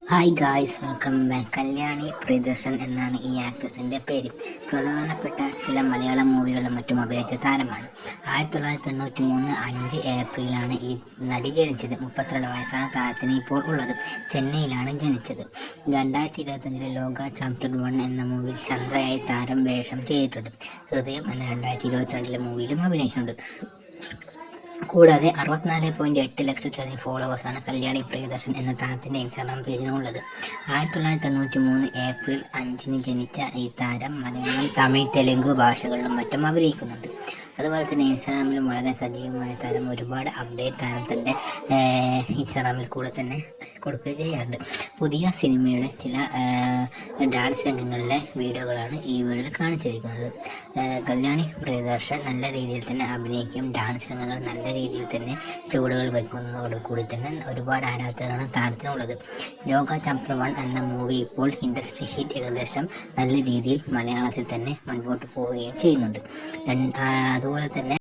Hi guys, welcome back. Kalyani Priyadarshan എന്നാണ് ഈ ആക്ട്രസിൻ്റെ പേര്. പ്രധാനപ്പെട്ട ചില മലയാളം മൂവികളിലും മറ്റും അഭിനയിച്ച താരമാണ്. 1993 5 ഏപ്രിലാണ് ഈ നടി ജനിച്ചത്. 32 വയസ്സാണ് താരത്തിന് ഇപ്പോൾ ഉള്ളത്. ചെന്നൈയിലാണ് ജനിച്ചത്. 2025 ലോക ചാപ്റ്റർ 1 എന്ന മൂവിയിൽ ചന്ദ്രയായി താരം വേഷം ചെയ്തിട്ടുണ്ട്. ഹൃദയം എന്ന 2022 മൂവിയിലും അഭിനയിച്ചിട്ടുണ്ട്. കൂടാതെ 64.8 ലക്ഷത്തിലധികം ഫോളോവേഴ്സാണ് കല്യാണി പ്രിയദർശൻ എന്ന താരത്തിൻ്റെ ഇൻസ്റ്റാഗ്രാം പേജിനുള്ളത്. 1993 ഏപ്രിൽ 5 ജനിച്ച ഈ താരം മലയാളം, തമിഴ്, തെലുങ്ക് ഭാഷകളിലും മറ്റും അഭിനയിക്കുന്നുണ്ട്. അതുപോലെ തന്നെ ഇൻസ്റ്റാഗ്രാമിലും വളരെ സജീവമായ താരം. ഒരുപാട് അപ്ഡേറ്റ് താരം തൻ്റെ ഇൻസ്റ്റാഗ്രാമിൽ കൂടെ തന്നെ കൊടുക്കുകയും ചെയ്യാറുണ്ട്. പുതിയ സിനിമയുടെ ചില ഡാൻസ് രംഗങ്ങളിലെ വീഡിയോകളാണ് ഈ വീഡിയോയിൽ കാണിച്ചിരിക്കുന്നത്. കല്യാണി പ്രിയദർശൻ നല്ല രീതിയിൽ തന്നെ അഭിനയിക്കുകയും ഡാൻസ് രംഗങ്ങൾ നല്ല രീതിയിൽ തന്നെ ചുവടുകൾ വയ്ക്കുന്നതോടുകൂടി തന്നെ ഒരുപാട് ആരാധകരാണ് താരത്തിനുള്ളത്. ലോക ചാപ്റ്റർ 1 എന്ന മൂവി ഇപ്പോൾ ഇൻഡസ്ട്രി ഹിറ്റ് ഏകദേശം നല്ല രീതിയിൽ മലയാളത്തിൽ തന്നെ മുൻപോട്ട് പോവുകയും ചെയ്യുന്നുണ്ട്. അതുപോലെ തന്നെ